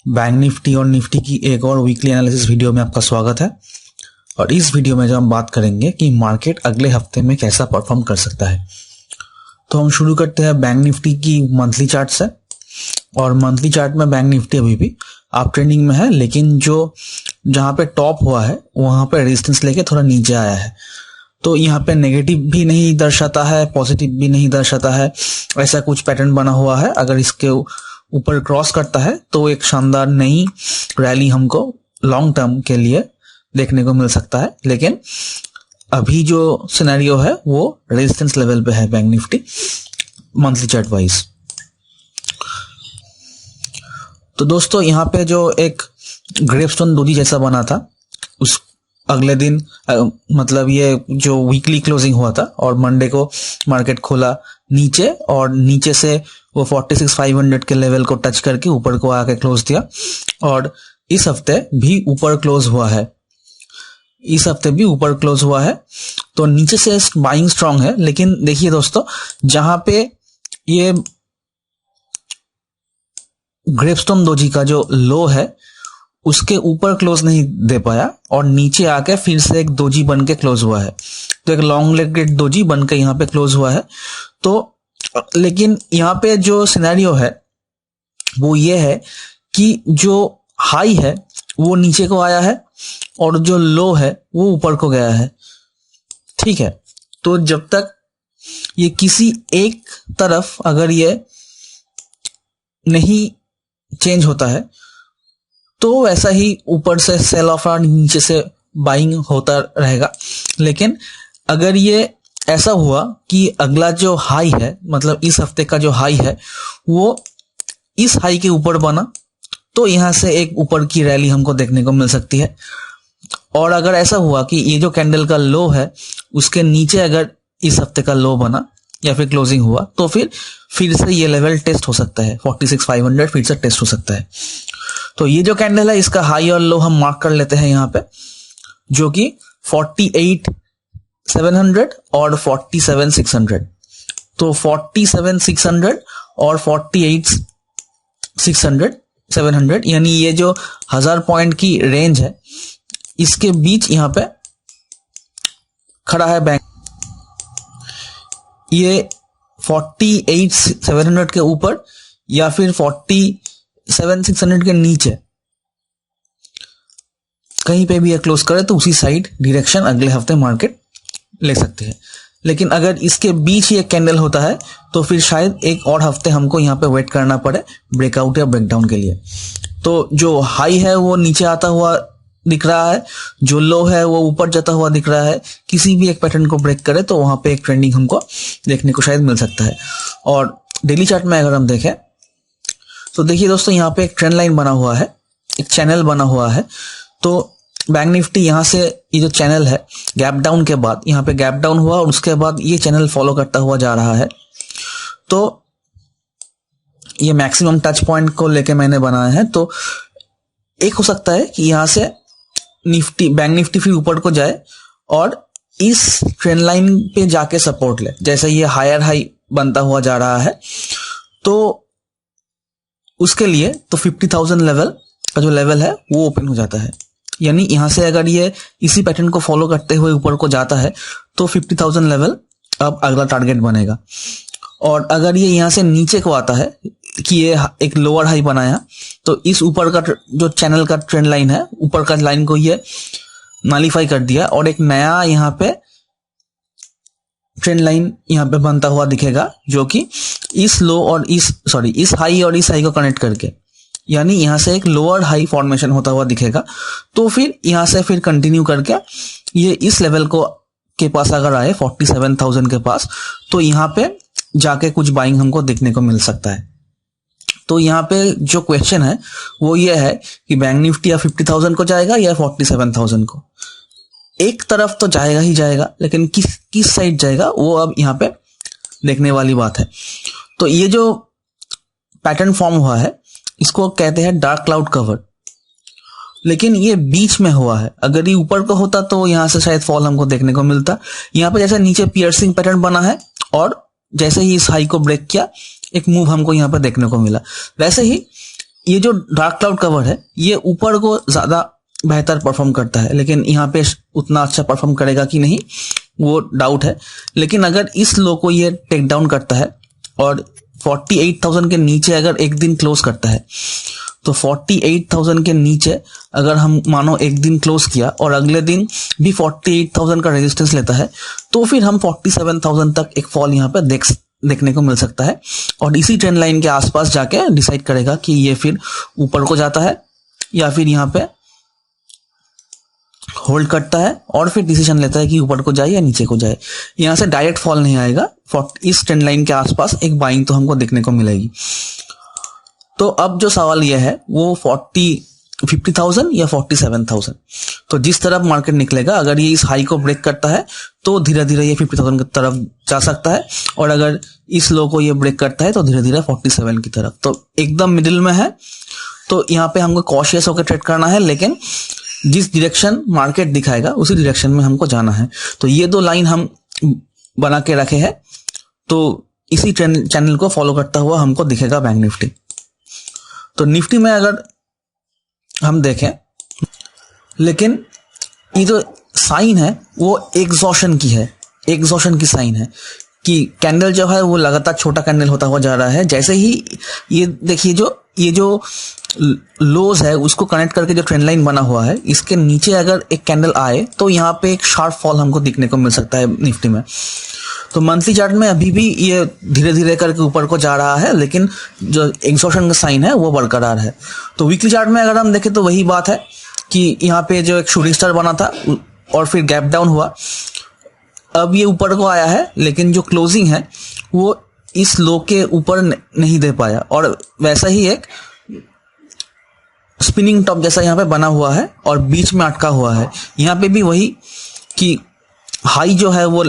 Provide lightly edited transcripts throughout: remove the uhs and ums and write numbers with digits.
Bank Nifty और Nifty की एक और वीकली एनालिसिस वीडियो में आपका स्वागत है। और इस वीडियो में जो हम बात करेंगे कि मार्केट अगले हफ्ते में कैसा परफॉर्म कर सकता है। तो हम शुरू करते हैं बैंक निफ्टी की मंथली चार्ट से। और मंथली चार्ट में बैंक निफ्टी अभी भी अप ट्रेंडिंग में है, लेकिन जो जहां पे टॉप हुआ है वहां पे रेजिस्टेंस लेके थोड़ा नीचे आया है। तो यहाँ पे नेगेटिव भी नहीं दर्शाता है, पॉजिटिव भी नहीं दर्शाता है, ऐसा कुछ पैटर्न बना हुआ है। अगर इसके ऊपर क्रॉस करता है तो एक शानदार नई रैली हमको लॉन्ग टर्म के लिए देखने को मिल सकता है। लेकिन अभी जो सिनेरियो है वो रेजिस्टेंस लेवल पे है bank Nifty monthly chart wise. तो दोस्तों यहाँ पे जो एक ग्रेवस्टोन डोजी जैसा बना था, उस अगले दिन मतलब ये जो वीकली क्लोजिंग हुआ था और मंडे को मार्केट खोला नीचे, और नीचे से वो 46,500 के लेवल को टच करके ऊपर को आके क्लोज दिया। और इस हफ्ते भी ऊपर क्लोज हुआ है, तो नीचे से बाइंग स्ट्रांग है। लेकिन देखिए दोस्तों, जहां पे ये ग्रेवस्टोन डोजी का जो लो है उसके ऊपर क्लोज नहीं दे पाया और नीचे आके फिर से एक डोजी बन के क्लोज हुआ है। तो एक लॉन्ग लेगेड डोजी बन के यहाँ पे क्लोज हुआ है। तो लेकिन यहाँ पे जो सिनेरियो है वो ये है कि जो हाई है वो नीचे को आया है और जो लो है वो ऊपर को गया है। ठीक है, तो जब तक ये किसी एक तरफ अगर ये नहीं चेंज होता है तो ऐसा ही ऊपर से सेल ऑफ और नीचे से बाइंग होता रहेगा। लेकिन अगर ये ऐसा हुआ कि अगला जो हाई है, मतलब इस हफ्ते का जो हाई है वो इस हाई के ऊपर बना, तो यहां से एक ऊपर की रैली हमको देखने को मिल सकती है। और अगर ऐसा हुआ कि ये जो कैंडल का लो है उसके नीचे अगर इस हफ्ते का लो बना या फिर क्लोजिंग हुआ तो फिर से ये लेवल टेस्ट हो सकता है, 46,500 फिर से टेस्ट हो सकता है। तो ये जो कैंडल है इसका हाई और लो हम मार्क कर लेते हैं यहाँ पे, जो कि 48,700 और 47,600। तो 47,600 और 48,700 यानी ये जो 1000 पॉइंट की रेंज है इसके बीच यहाँ पे खड़ा है बैंक। ये 48,700 के ऊपर या फिर 47,600 के नीचे कहीं पे भी ये क्लोज करे तो उसी साइड डायरेक्शन अगले हफ्ते मार्केट ले सकते हैं। लेकिन अगर इसके बीच ये कैंडल होता है तो फिर शायद एक और हफ्ते हमको यहाँ पे वेट करना पड़े ब्रेकआउट या ब्रेकडाउन के लिए। तो जो हाई है वो नीचे आता हुआ दिख रहा है, जो लो है वो ऊपर जाता हुआ दिख रहा है। किसी भी एक पैटर्न को ब्रेक करे तो वहां पे एक ट्रेंडिंग हमको देखने को शायद मिल सकता है। और डेली चार्ट में अगर हम देखें तो देखिए दोस्तों, यहाँ पे एक ट्रेंड लाइन बना हुआ है, एक चैनल बना हुआ है। तो बैंक निफ्टी यहाँ से ये जो चैनल है गैप डाउन के बाद यहाँ पे गैप डाउन हुआ और उसके बाद ये चैनल फॉलो करता हुआ जा रहा है। तो ये मैक्सिमम टच पॉइंट को लेके मैंने बनाया है। तो एक हो सकता है कि यहाँ से बैंक निफ्टी फिर ऊपर को जाए और इस ट्रेंड लाइन पे जाके सपोर्ट ले, जैसे ये हायर हाई बनता हुआ जा रहा है। तो उसके लिए तो 50,000 लेवल का जो लेवल है वो ओपन हो जाता है। यानी यहां से अगर ये इसी पैटर्न को फॉलो करते हुए ऊपर को जाता है तो 50,000 लेवल अब अगला टारगेट बनेगा। और अगर ये यहां से नीचे को आता है कि ये एक लोअर हाई बनाया तो इस ऊपर का जो चैनल का ट्रेंड लाइन है, ऊपर का लाइन को ये नॉलिफाई कर दिया और एक नया यहाँ पे ट्रेंड लाइन यहाँ पे बनता हुआ दिखेगा, जो कि इस लो और इस हाई और इस हाई को कनेक्ट करके, यानी यहां से एक लोअर हाई फॉर्मेशन होता हुआ दिखेगा। तो फिर यहां से फिर कंटिन्यू करके ये इस लेवल को के पास अगर आए 47,000 के पास, तो यहाँ पे जाके कुछ बाइंग हमको देखने को मिल सकता है। तो यहाँ पे जो क्वेश्चन है वो ये है कि बैंक निफ्टी या 50,000 को जाएगा या 47,000 को। एक तरफ तो जाएगा ही जाएगा, लेकिन किस साइड जाएगा वो अब यहाँ पे देखने वाली बात है। तो ये जो पैटर्न फॉर्म हुआ है इसको कहते हैं डार्क क्लाउड कवर, लेकिन ये बीच में हुआ है। अगर ये ऊपर को होता तो यहां से शायद फॉल हमको देखने को मिलता। यहाँ पे जैसे नीचे पियर्सिंग पैटर्न बना है और जैसे ही इस हाई को ब्रेक किया एक मूव हमको यहाँ पर देखने को मिला। वैसे ही ये जो डार्क क्लाउड कवर है ये ऊपर को ज्यादा बेहतर परफॉर्म करता है, लेकिन यहाँ पे उतना अच्छा परफॉर्म करेगा कि नहीं वो डाउट है। लेकिन अगर इस लो को ये टेक डाउन करता है और 48,000 के नीचे अगर एक दिन क्लोज करता है, तो 48,000 के नीचे अगर हम मानो एक दिन क्लोज किया और अगले दिन भी 48,000 का रेजिस्टेंस लेता है, तो फिर हम 47,000 तक एक फॉल यहाँ पे देखने को मिल सकता है। और इसी ट्रेंड लाइन के आसपास जाके डिसाइड करेगा कि ये फिर ऊपर को जाता है या फिर यहाँ पे होल्ड करता है और फिर डिसीजन लेता है कि ऊपर को जाए या नीचे को जाए। यहां से डायरेक्ट फॉल नहीं आएगा, इस ट्रेंड लाइन के आसपास एक बाइंग तो हमको देखने को मिलेगी। तो अब जो सवाल यह है वो 50,000 या 47,000। तो जिस तरफ मार्केट निकलेगा, अगर ये इस हाई को ब्रेक करता है तो धीरे धीरे ये 50,000 की तरफ जा सकता है, और अगर इस लो को ये ब्रेक करता है तो धीरे धीरे 47 की तरफ। तो एकदम मिडिल में है, तो यहाँ पे हमको कॉशियस होकर ट्रेड करना है, लेकिन जिस डायरेक्शन मार्केट दिखाएगा उसी डायरेक्शन में हमको जाना है। तो ये दो लाइन हम बना के रखे हैं, तो इसी चैनल को फॉलो करता हुआ हमको दिखेगा बैंक निफ्टी। तो निफ्टी में अगर हम देखें, लेकिन ये जो साइन है वो एग्जॉशन की है, एग्जॉशन की साइन है कि कैंडल जो है वो लगातार छोटा कैंडल होता हुआ जा रहा है। जैसे ही ये देखिए ये जो लोज है उसको कनेक्ट करके जो ट्रेंड लाइन बना हुआ है, इसके नीचे अगर एक कैंडल आए तो यहाँ पे एक शार्प फॉल हमको दिखने को मिल सकता है निफ्टी में। तो मंथली चार्ट में अभी भी ये धीरे धीरे करके ऊपर को जा रहा है, लेकिन जो एग्जॉशन का साइन है वो बरकरार है। तो वीकली चार्ट में अगर हम देखें तो वही बात है कि यहाँ पे जो एक शूटिंग स्टार बना था और फिर गैप डाउन हुआ, अब ये ऊपर को आया है, लेकिन जो क्लोजिंग है वो इस लो के ऊपर नहीं दे पाया, और वैसा ही एक स्पिनिंग टॉप जैसा यहाँ पे बना हुआ है और बीच में अटका हुआ है। यहाँ पे भी वही कि हाई जो है वो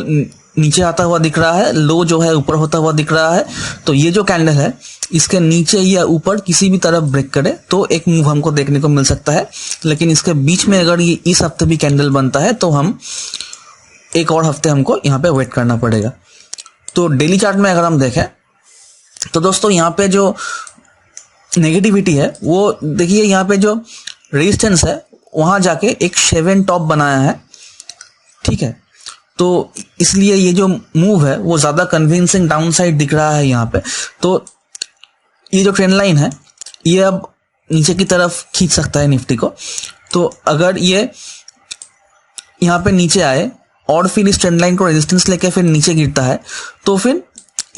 नीचे आता हुआ दिख रहा है, लो जो है ऊपर होता हुआ दिख रहा है। तो ये जो कैंडल है इसके नीचे या ऊपर किसी भी तरफ ब्रेक करे तो एक मूव हमको देखने को मिल सकता है, लेकिन इसके बीच में अगर ये इस हफ्ते भी कैंडल बनता है तो हम एक और हफ्ते हमको यहाँ पे वेट करना पड़ेगा। तो डेली चार्ट में अगर हम देखें तो दोस्तों यहाँ पे जो नेगेटिविटी है वो देखिए, यहाँ पे जो रेजिस्टेंस है वहां जाके एक शेवन टॉप बनाया है, ठीक है। तो इसलिए ये जो मूव है वो ज्यादा कन्विंसिंग डाउन साइड दिख रहा है यहाँ पे। तो ये जो ट्रेंड लाइन है ये अब नीचे की तरफ खींच सकता है निफ्टी को। तो अगर ये यहाँ पे नीचे आए और फिर इस ट्रेंड लाइन को रेजिस्टेंस लेके फिर नीचे गिरता है, तो फिर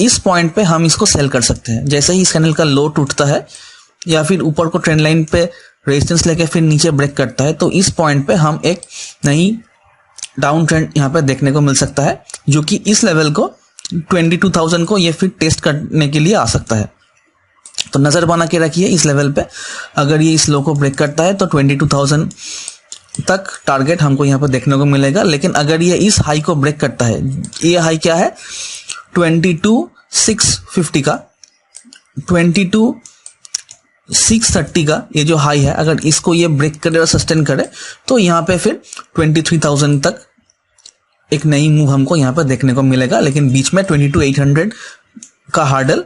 इस पॉइंट पे हम इसको सेल कर सकते हैं। जैसे ही इस कैंडल का लो टूटता है या फिर ऊपर को ट्रेंड लाइन पे रेजिस्टेंस लेके फिर नीचे ब्रेक करता है, तो इस पॉइंट पे हम एक नई डाउन ट्रेंड यहाँ पे देखने को मिल सकता है, जो कि इस लेवल को 22,000 को ये फिर टेस्ट करने के लिए आ सकता है। तो नजर बना के रखिए इस लेवल पे, अगर ये इस लो को ब्रेक करता है तो 22,000 तक टारगेट हमको यहाँ पे देखने को मिलेगा। लेकिन अगर ये इस हाई को ब्रेक करता है, ये हाई क्या है 22,650 का, 22,630 का ये जो हाई है, अगर इसको ये ब्रेक करे और सस्टेन करे तो यहाँ पे फिर 23,000 तक एक नई मूव हमको यहाँ पे देखने को मिलेगा। लेकिन बीच में 22,800 का हार्डल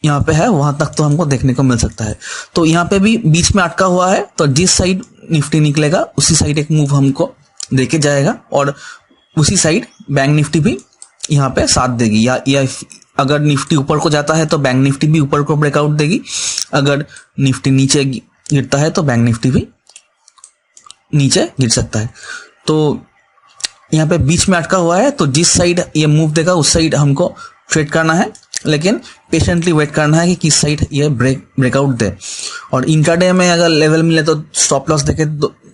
यहाँ पे है, वहां तक तो हमको देखने को मिल सकता है। तो यहाँ पे भी बीच में अटका हुआ है, तो जिस साइड निफ्टी निकलेगा उसी साइड एक मूव हमको देके जाएगा, और उसी साइड बैंक निफ्टी भी यहाँ पे साथ देगी। या अगर निफ्टी ऊपर को जाता है तो बैंक निफ्टी भी ऊपर को ब्रेकआउट देगी, अगर निफ्टी नीचे गिरता है तो बैंक निफ्टी भी नीचे गिर सकता है। तो यहाँ पे बीच में अटका हुआ है, तो जिस साइड ये मूव देगा उस साइड हमको ट्रेड करना है, लेकिन पेशेंटली वेट करना है कि किस साइड ये ब्रेकआउट दे। और इंट्राडे में अगर लेवल मिले तो स्टॉप लॉस देके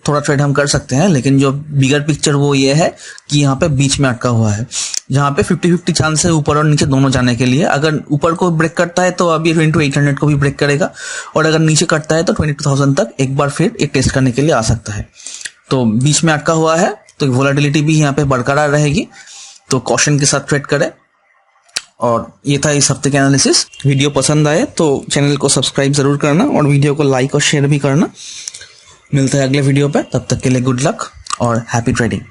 थोड़ा ट्रेड हम कर सकते हैं, लेकिन जो बिगर पिक्चर वो ये है कि यहाँ पे बीच में अटका हुआ है, जहाँ पे 50-50 चांस है ऊपर और नीचे दोनों जाने के लिए। अगर ऊपर को ब्रेक करता है तो अब ये 22,800 को भी ब्रेक करेगा, और अगर नीचे कटता है तो 22,000 तक एक बार फिर एक टेस्ट करने के लिए आ सकता है। तो बीच में अटका हुआ है तो वोलेटिलिटी भी यहाँ पे बरकरार रहेगी, तो कॉशन के साथ ट्रेड करें। और ये था इस हफ्ते के एनालिसिस। वीडियो पसंद आए तो चैनल को सब्सक्राइब जरूर करना और वीडियो को लाइक और शेयर भी करना। मिलता है अगले वीडियो पे, तब तक के लिए गुड लक और हैप्पी ट्रेडिंग।